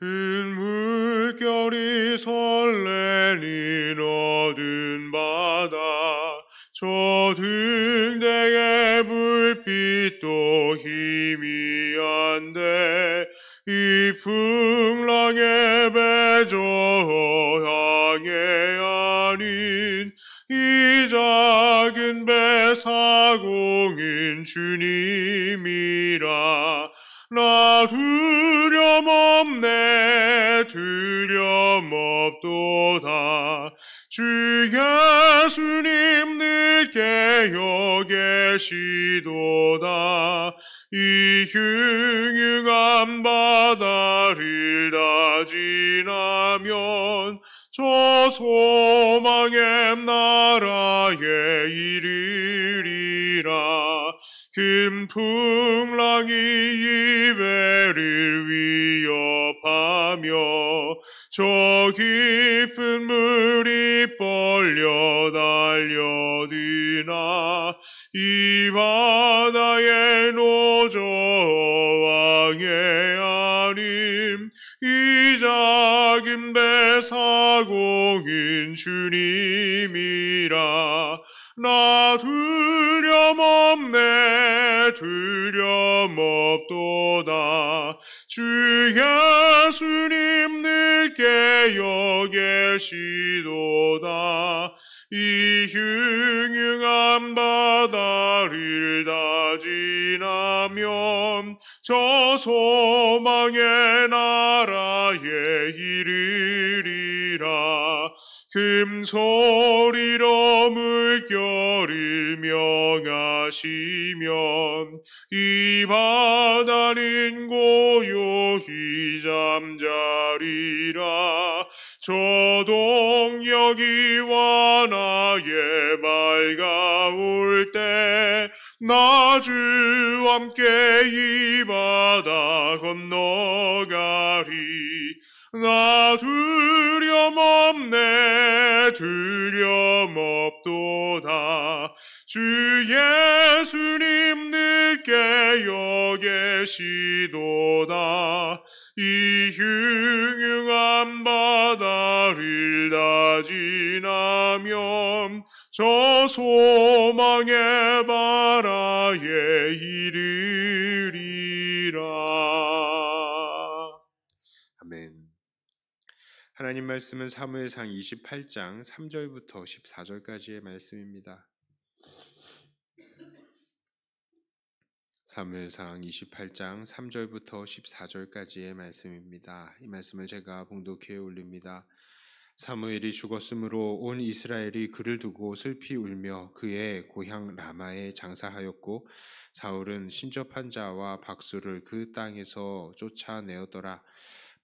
큰 물결이 설레는 어두운 바다, 저 등대의 불빛도 희미한데 이 풍랑의 배저 항해 아닌 이 작은 배 사공인 주님이라. 나 두려움없네, 두려움없도다. 주 예수님 늘 깨어 계시도다. 이 흉흉한 바다를 다 지나면 저 소망의 나라에 이르리라. 큰 풍랑이 이 배를 위협하며 저 깊은 물이 벌려 달려드나 이 바다의 노저 왕의 아님 이 작은 배 사공인 주님이라. 나 두려움없네, 두려움없도다. 주 예수님 늘 깨어 계시도다. 이 흉흉한 바다를 다 지나면 저 소망의 나라에 이르리라. 큰 소리로 물결을 명하시면 이 바다는 고요히 잠자리라. 저 동역이 완하게 밝아올 때 나 주와 함께 이 바다 건너가리. 나 두려움없네, 두려움없도다. 주 예수님 늘 깨어 계시도다. 이 흉흉한 바다를 다 지나면 저 소망의 바다에 이르리라. 아멘. 하나님 말씀은 사무엘상 28장 3절부터 14절까지의 말씀입니다. 사무엘상 28장 3절부터 14절까지의 말씀입니다. 이 말씀을 제가 봉독해 올립니다. 사무엘이 죽었으므로 온 이스라엘이 그를 두고 슬피 울며 그의 고향 라마에 장사하였고 사울은 신접한 자와 박수를 그 땅에서 쫓아내었더라.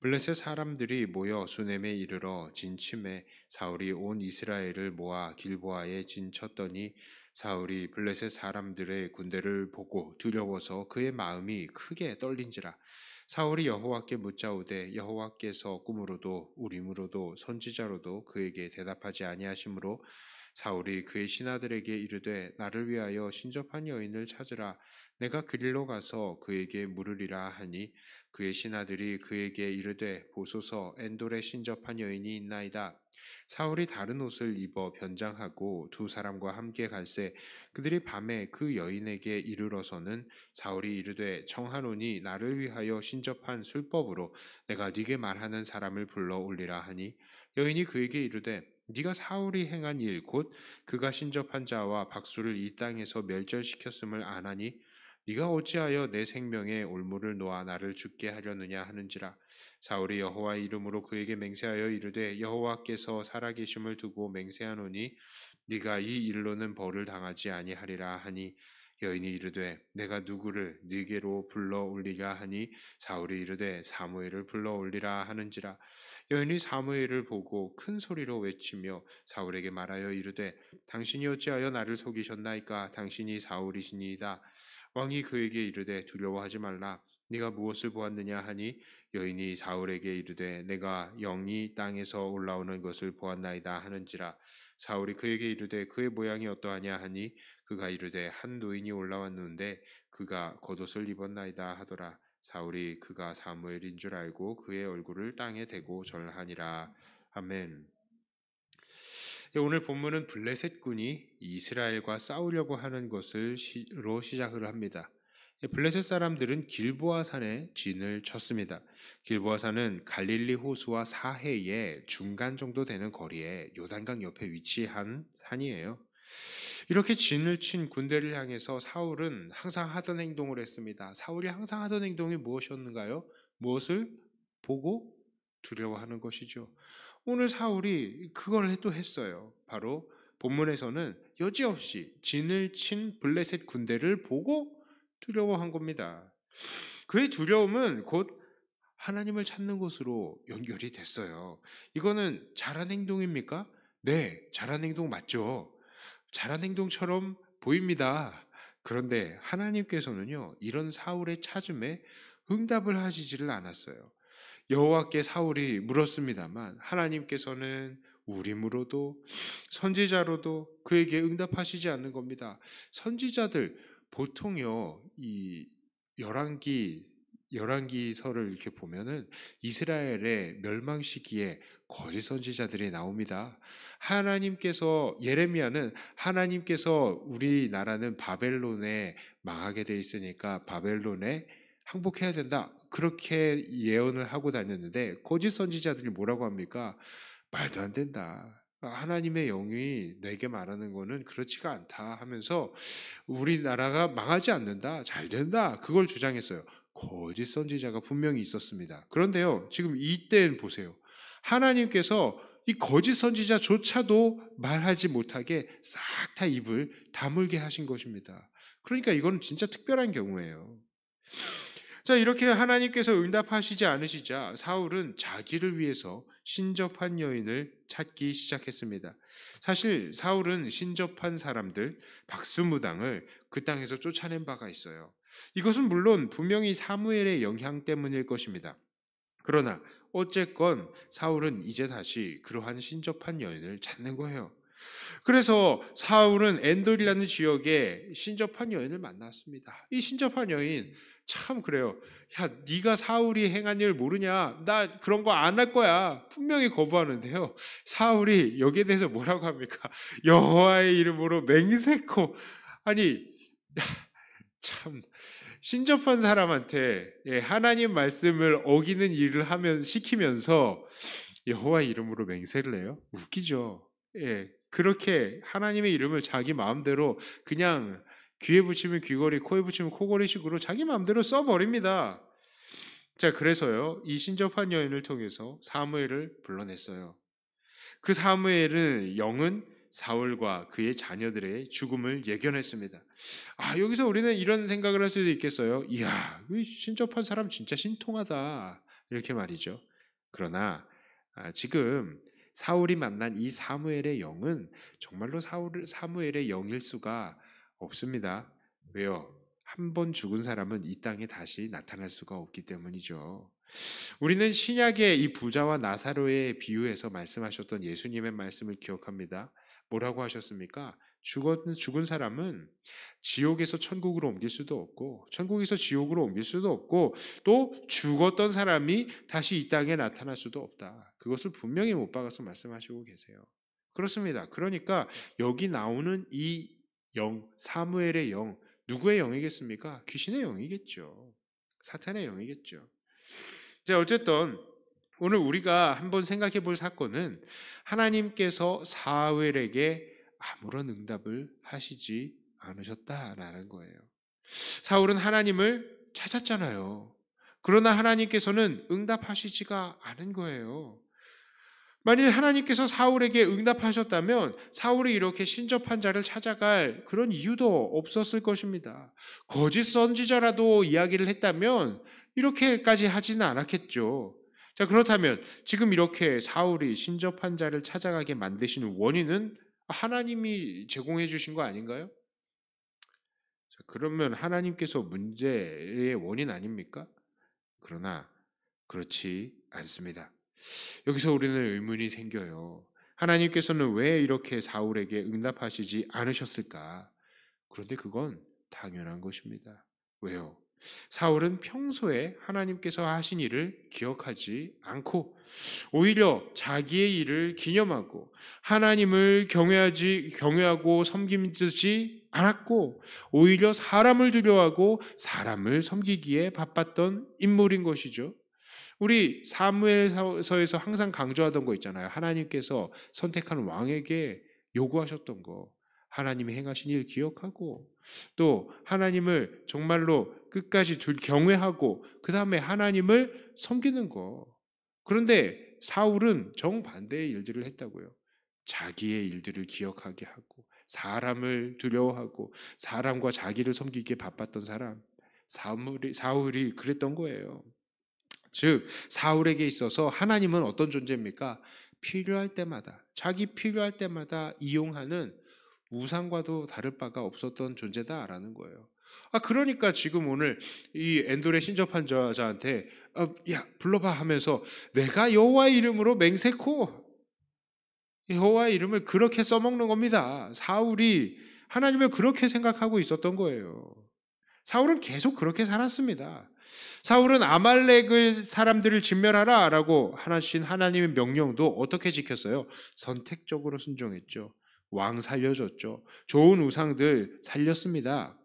블레셋 사람들이 모여 수넴에 이르러 진침해 사울이 온 이스라엘을 모아 길보아에 진쳤더니 사울이 블레셋 사람들의 군대를 보고 두려워서 그의 마음이 크게 떨린지라. 사울이 여호와께 묻자오되 여호와께서 꿈으로도 우림으로도 선지자로도 그에게 대답하지 아니하시므로 사울이 그의 신하들에게 이르되 나를 위하여 신접한 여인을 찾으라. 내가 그리로 가서 그에게 물으리라 하니 그의 신하들이 그에게 이르되 보소서 엔돌에 신접한 여인이 있나이다. 사울이 다른 옷을 입어 변장하고 두 사람과 함께 갈새 그들이 밤에 그 여인에게 이르러서는 사울이 이르되 청하노니 나를 위하여 신접한 술법으로 내가 네게 말하는 사람을 불러 올리라 하니 여인이 그에게 이르되 네가 사울이 행한 일 곧 그가 신접한 자와 박수를 이 땅에서 멸절시켰음을 아나니 네가 어찌하여 내 생명에 올무를 놓아 나를 죽게 하려느냐 하는지라. 사울이 여호와의 이름으로 그에게 맹세하여 이르되 여호와께서 살아계심을 두고 맹세하노니 네가 이 일로는 벌을 당하지 아니하리라 하니 여인이 이르되 내가 누구를 네게로 불러 올리라 하니 사울이 이르되 사무엘을 불러 올리라 하는지라. 여인이 사무엘을 보고 큰 소리로 외치며 사울에게 말하여 이르되 당신이 어찌하여 나를 속이셨나이까. 당신이 사울이시니이다. 왕이 그에게 이르되 두려워하지 말라. 네가 무엇을 보았느냐 하니 여인이 사울에게 이르되 내가 영이 땅에서 올라오는 것을 보았나이다 하는지라. 사울이 그에게 이르되 그의 모양이 어떠하냐 하니 그가 이르되 한 노인이 올라왔는데 그가 겉옷을 입었나이다 하더라. 사울이 그가 사무엘인 줄 알고 그의 얼굴을 땅에 대고 절하니라. 아멘. 오늘 본문은 블레셋 군이 이스라엘과 싸우려고 하는 것으로 시작을 합니다. 블레셋 사람들은 길보아 산에 진을 쳤습니다. 길보아 산은 갈릴리 호수와 사해의 중간 정도 되는 거리에 요단강 옆에 위치한 산이에요. 이렇게 진을 친 군대를 향해서 사울은 항상 하던 행동을 했습니다. 사울이 항상 하던 행동이 무엇이었는가요? 무엇을 보고 두려워하는 것이죠. 오늘 사울이 그걸 또 했어요. 바로 본문에서는 여지없이 진을 친 블레셋 군대를 보고 두려워한 겁니다. 그의 두려움은 곧 하나님을 찾는 것으로 연결이 됐어요. 이거는 잘한 행동입니까? 네, 잘한 행동 맞죠. 잘한 행동처럼 보입니다. 그런데 하나님께서는요, 이런 사울의 찾음에 응답을 하시지를 않았어요. 여호와께 사울이 물었습니다만 하나님께서는 우림으로도 선지자로도 그에게 응답하시지 않는 겁니다. 선지자들 보통요, 이 열왕기서를 이렇게 보면은 이스라엘의 멸망 시기에 거짓 선지자들이 나옵니다. 예레미야는 하나님께서 우리나라는 바벨론에 망하게 돼 있으니까 바벨론에 항복해야 된다, 그렇게 예언을 하고 다녔는데 거짓 선지자들이 뭐라고 합니까? 말도 안 된다. 하나님의 영이 내게 말하는 거는 그렇지가 않다 하면서 우리나라가 망하지 않는다, 잘 된다, 그걸 주장했어요. 거짓 선지자가 분명히 있었습니다. 그런데요, 지금 이때는 보세요. 하나님께서 이 거짓 선지자조차도 말하지 못하게 싹 다 입을 다물게 하신 것입니다. 그러니까 이건 진짜 특별한 경우예요. 자, 이렇게 하나님께서 응답하시지 않으시자 사울은 자기를 위해서 신접한 여인을 찾기 시작했습니다. 사실 사울은 신접한 사람들, 박수무당을 그 땅에서 쫓아낸 바가 있어요. 이것은 물론 분명히 사무엘의 영향 때문일 것입니다. 그러나 어쨌건 사울은 이제 다시 그러한 신접한 여인을 찾는 거예요. 그래서 사울은 엔돌이라는 지역에 신접한 여인을 만났습니다. 이 신접한 여인 참 그래요. 야, 네가 사울이 행한 일 모르냐? 나 그런 거 안 할 거야. 분명히 거부하는데요. 사울이 여기에 대해서 뭐라고 합니까? 여호와의 이름으로 맹세코. 아니, 참 신접한 사람한테 하나님 말씀을 어기는 일을 시키면서 여호와의 이름으로 맹세를 해요? 웃기죠. 예, 그렇게 하나님의 이름을 자기 마음대로 그냥 귀에 붙이면 귀걸이, 코에 붙이면 코걸이식으로 자기 마음대로 써버립니다. 자, 그래서요, 이 신접한 여인을 통해서 사무엘을 불러냈어요. 그 사무엘은 영은 사울과 그의 자녀들의 죽음을 예견했습니다. 여기서 우리는 이런 생각을 할 수도 있겠어요. 이야, 이 신접한 사람 진짜 신통하다, 이렇게 말이죠. 그러나 지금 사울이 만난 이 사무엘의 영은 정말로 사무엘의 영일 수가 없습니다. 왜요? 한 번 죽은 사람은 이 땅에 다시 나타날 수가 없기 때문이죠. 우리는 신약의 이 부자와 나사로의 비유에서 말씀하셨던 예수님의 말씀을 기억합니다. 뭐라고 하셨습니까? 죽은 사람은 지옥에서 천국으로 옮길 수도 없고 천국에서 지옥으로 옮길 수도 없고 또 죽었던 사람이 다시 이 땅에 나타날 수도 없다. 그것을 분명히 못 박아서 말씀하시고 계세요. 그렇습니다. 그러니까 여기 나오는 이 영, 사무엘의 영, 누구의 영이겠습니까? 귀신의 영이겠죠. 사탄의 영이겠죠. 자, 어쨌든 오늘 우리가 한번 생각해 볼 사건은 하나님께서 사무엘에게 아무런 응답을 하시지 않으셨다라는 거예요. 사울은 하나님을 찾았잖아요. 그러나 하나님께서는 응답하시지가 않은 거예요. 만일 하나님께서 사울에게 응답하셨다면 사울이 이렇게 신접한 자를 찾아갈 그런 이유도 없었을 것입니다. 거짓 선지자라도 이야기를 했다면 이렇게까지 하지는 않았겠죠. 자, 그렇다면 지금 이렇게 사울이 신접한 자를 찾아가게 만드시는 원인은 하나님이 제공해 주신 거 아닌가요? 자, 그러면 하나님께서 문제의 원인 아닙니까? 그러나 그렇지 않습니다. 여기서 우리는 의문이 생겨요. 하나님께서는 왜 이렇게 사울에게 응답하시지 않으셨을까? 그런데 그건 당연한 것입니다. 왜요? 사울은 평소에 하나님께서 하신 일을 기억하지 않고 오히려 자기의 일을 기념하고 하나님을 경외하고 섬기지 않았고 오히려 사람을 두려워하고 사람을 섬기기에 바빴던 인물인 것이죠. 우리 사무엘서에서 항상 강조하던 거 있잖아요. 하나님께서 선택한 왕에게 요구하셨던 거. 하나님이 행하신 일 기억하고 또 하나님을 정말로 끝까지 경외하고 그 다음에 하나님을 섬기는 거. 그런데 사울은 정반대의 일들을 했다고요. 자기의 일들을 기억하게 하고 사람을 두려워하고 사람과 자기를 섬기기에 바빴던 사람. 사울이 그랬던 거예요. 즉 사울에게 있어서 하나님은 어떤 존재입니까? 필요할 때마다 자기 필요할 때마다 이용하는 우상과도 다를 바가 없었던 존재다라는 거예요. 그러니까 지금 오늘 이 엔돌에 신접한 자한테 야 불러봐 하면서 내가 여호와의 이름으로 맹세코 여호와의 이름을 그렇게 써먹는 겁니다. 사울이 하나님을 그렇게 생각하고 있었던 거예요. 사울은 계속 그렇게 살았습니다. 사울은 아말렉을 사람들을 진멸하라라고 하신 하나님의 명령도 어떻게 지켰어요? 선택적으로 순종했죠. 왕 살려줬죠. 좋은 우상들 살렸습니다.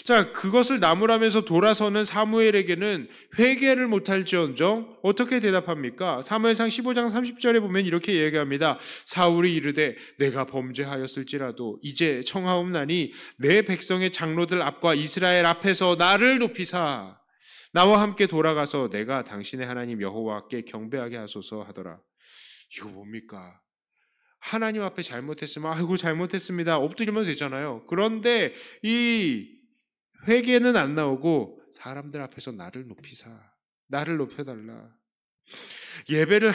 자, 그것을 나무라면서 돌아서는 사무엘에게는 회개를 못할지언정 어떻게 대답합니까? 사무엘상 15장 30절에 보면 이렇게 얘기합니다. 사울이 이르되 내가 범죄하였을지라도 이제 청하옵나니 내 백성의 장로들 앞과 이스라엘 앞에서 나를 높이사 나와 함께 돌아가서 내가 당신의 하나님 여호와께 경배하게 하소서 하더라. 이거 뭡니까? 하나님 앞에 잘못했으면 아이고 잘못했습니다. 엎드리면 되잖아요. 그런데 이 회개는 안 나오고 사람들 앞에서 나를 높이사 나를 높여달라. 예배를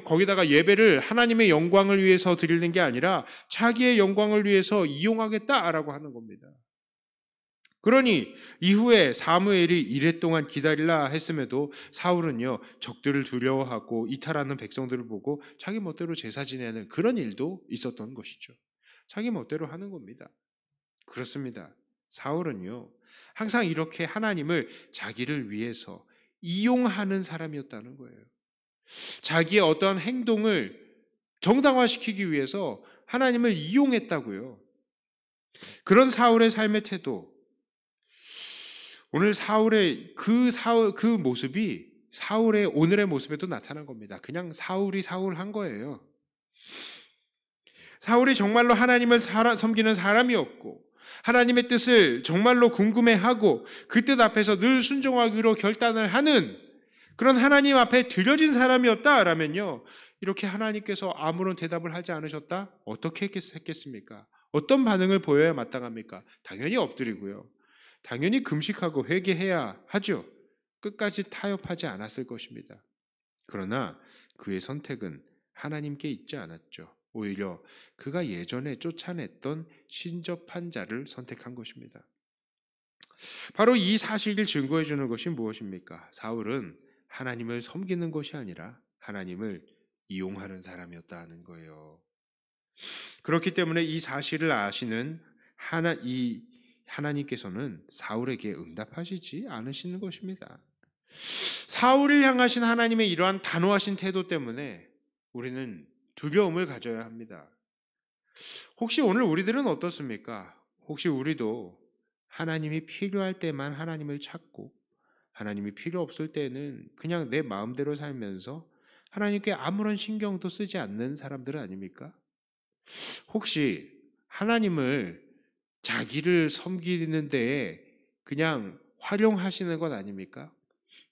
거기다가 예배를 하나님의 영광을 위해서 드리는 게 아니라 자기의 영광을 위해서 이용하겠다라고 하는 겁니다. 그러니 이후에 사무엘이 이랫동안 기다리라 했음에도 사울은요 적들을 두려워하고 이탈하는 백성들을 보고 자기 멋대로 제사 지내는 그런 일도 있었던 것이죠. 자기 멋대로 하는 겁니다. 그렇습니다. 사울은요 항상 이렇게 하나님을 자기를 위해서 이용하는 사람이었다는 거예요. 자기의 어떠한 행동을 정당화시키기 위해서 하나님을 이용했다고요. 그런 사울의 삶의 태도, 오늘 사울의 그 모습이 사울의 오늘의 모습에도 나타난 겁니다. 그냥 사울이 사울한 거예요. 사울이 정말로 하나님을 섬기는 사람이었고 하나님의 뜻을 정말로 궁금해하고 그 뜻 앞에서 늘 순종하기로 결단을 하는 그런 하나님 앞에 드려진 사람이었다라면요. 이렇게 하나님께서 아무런 대답을 하지 않으셨다? 어떻게 했겠습니까? 어떤 반응을 보여야 마땅합니까? 당연히 엎드리고요. 당연히 금식하고 회개해야 하죠. 끝까지 타협하지 않았을 것입니다. 그러나 그의 선택은 하나님께 있지 않았죠. 오히려 그가 예전에 쫓아냈던 신접한 자를 선택한 것입니다. 바로 이 사실을 증거해 주는 것이 무엇입니까? 사울은 하나님을 섬기는 것이 아니라 하나님을 이용하는 사람이었다는 거예요. 그렇기 때문에 이 사실을 아시는 하나님께서는 사울에게 응답하시지 않으시는 것입니다. 사울을 향하신 하나님의 이러한 단호하신 태도 때문에 우리는 두려움을 가져야 합니다. 혹시 오늘 우리들은 어떻습니까? 혹시 우리도 하나님이 필요할 때만 하나님을 찾고 하나님이 필요 없을 때는 그냥 내 마음대로 살면서 하나님께 아무런 신경도 쓰지 않는 사람들은 아닙니까? 혹시 하나님을 자기를 섬기는 데에 그냥 활용하시는 것 아닙니까?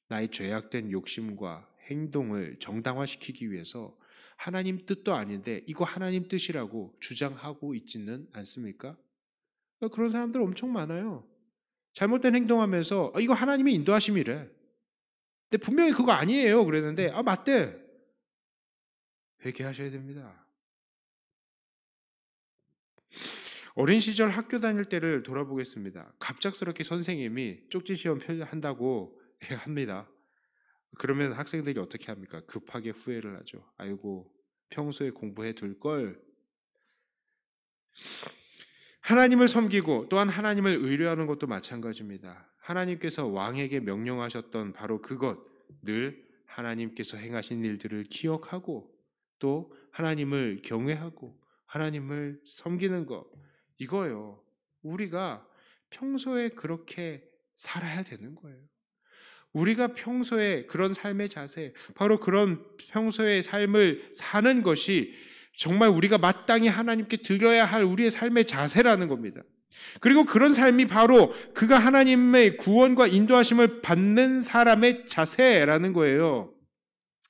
나의 죄악된 욕심과 행동을 정당화시키기 위해서 하나님 뜻도 아닌데 이거 하나님 뜻이라고 주장하고 있지는 않습니까? 그런 사람들 엄청 많아요. 잘못된 행동하면서 이거 하나님의 인도하심이래. 근데 분명히 그거 아니에요. 그랬는데 맞대. 회개하셔야 됩니다. 어린 시절 학교 다닐 때를 돌아보겠습니다. 갑작스럽게 선생님이 쪽지 시험 한다고 합니다. 그러면 학생들이 어떻게 합니까? 급하게 후회를 하죠. 아이고, 평소에 공부해 둘 걸. 하나님을 섬기고 또한 하나님을 의뢰하는 것도 마찬가지입니다. 하나님께서 왕에게 명령하셨던 바로 그것, 늘 하나님께서 행하신 일들을 기억하고 또 하나님을 경외하고 하나님을 섬기는 것, 이거요. 우리가 평소에 그렇게 살아야 되는 거예요. 우리가 평소에 그런 삶의 자세, 바로 그런 평소의 삶을 사는 것이 정말 우리가 마땅히 하나님께 드려야 할 우리의 삶의 자세라는 겁니다. 그리고 그런 삶이 바로 그가 하나님의 구원과 인도하심을 받는 사람의 자세라는 거예요.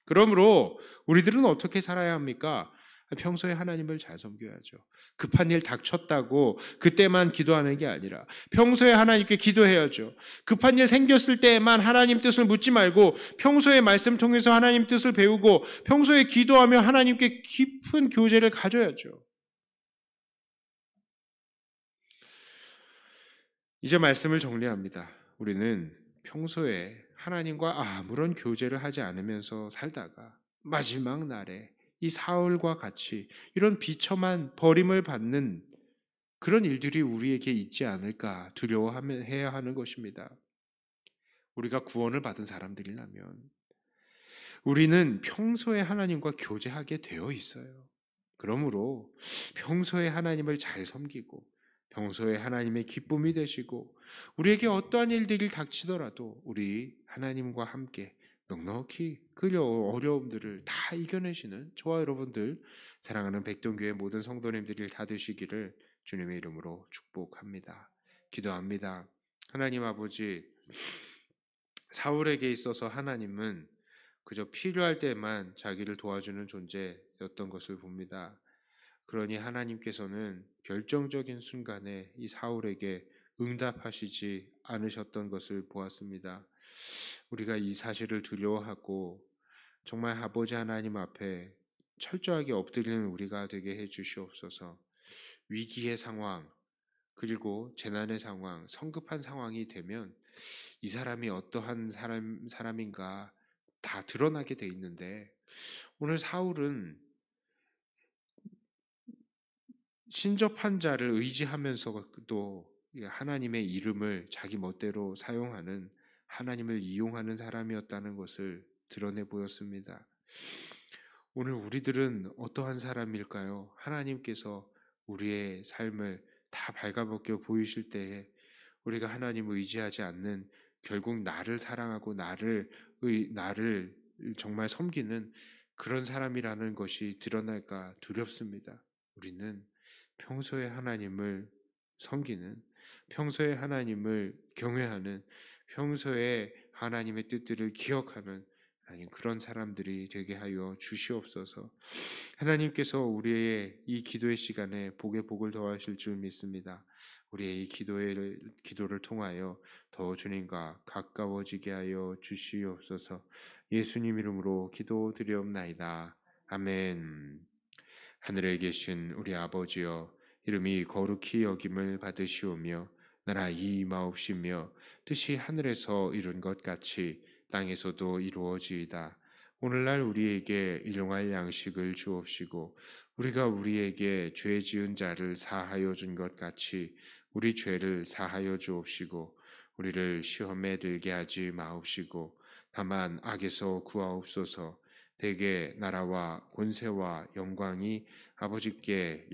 그러므로 우리들은 어떻게 살아야 합니까? 평소에 하나님을 잘 섬겨야죠. 급한 일 닥쳤다고 그때만 기도하는 게 아니라 평소에 하나님께 기도해야죠. 급한 일 생겼을 때에만 하나님 뜻을 묻지 말고 평소에 말씀 통해서 하나님 뜻을 배우고 평소에 기도하며 하나님께 깊은 교제를 가져야죠. 이제 말씀을 정리합니다. 우리는 평소에 하나님과 아무런 교제를 하지 않으면서 살다가 마지막 날에 이 사울과 같이 이런 비참한 버림을 받는 그런 일들이 우리에게 있지 않을까 두려워해야 하는 것입니다. 우리가 구원을 받은 사람들이라면 우리는 평소에 하나님과 교제하게 되어 있어요. 그러므로 평소에 하나님을 잘 섬기고 평소에 하나님의 기쁨이 되시고 우리에게 어떠한 일들이 닥치더라도 우리 하나님과 함께 넉넉히 그 어려움들을 다 이겨내시는 저와 여러분들 사랑하는 백동교회 모든 성도님들이 다 되시기를 주님의 이름으로 축복합니다. 기도합니다. 하나님 아버지, 사울에게 있어서 하나님은 그저 필요할 때만 자기를 도와주는 존재였던 것을 봅니다. 그러니 하나님께서는 결정적인 순간에 이 사울에게 응답하시지 않으셨던 것을 보았습니다. 우리가 이 사실을 두려워하고 정말 아버지 하나님 앞에 철저하게 엎드리는 우리가 되게 해 주시옵소서. 위기의 상황, 그리고 재난의 상황, 성급한 상황이 되면 이 사람이 어떠한 사람인가 다 드러나게 돼 있는데 오늘 사울은 신접한 자를 의지하면서도 하나님의 이름을 자기 멋대로 사용하는 하나님을 이용하는 사람이었다는 것을 드러내 보였습니다. 오늘 우리들은 어떠한 사람일까요? 하나님께서 우리의 삶을 다 발가벗겨 보이실 때에 우리가 하나님을 의지하지 않는 결국 나를 사랑하고 나를 정말 섬기는 그런 사람이라는 것이 드러날까 두렵습니다. 우리는 평소에 하나님을 섬기는, 평소에 하나님을 경외하는, 평소에 하나님의 뜻들을 기억하는 하나님 그런 사람들이 되게 하여 주시옵소서. 하나님께서 우리의 이 기도의 시간에 복에 복을 더하실 줄 믿습니다. 우리의 이 기도를 통하여 더 주님과 가까워지게 하여 주시옵소서. 예수님 이름으로 기도드리옵나이다. 아멘. 하늘에 계신 우리 아버지여, 이름이 거룩히 여김을 받으시오며 나라 임하옵시며 뜻이 하늘에서 이룬 것 같이 땅에서도 이루어지이다. 오늘날 우리에게 일용할 양식을 주옵시고 우리가 우리에게 죄 지은 자를 사하여 준 것 같이 우리 죄를 사하여 주옵시고 우리를 시험에 들게 하지 마옵시고 다만 악에서 구하옵소서. 대개 나라와 권세와 영광이 아버지께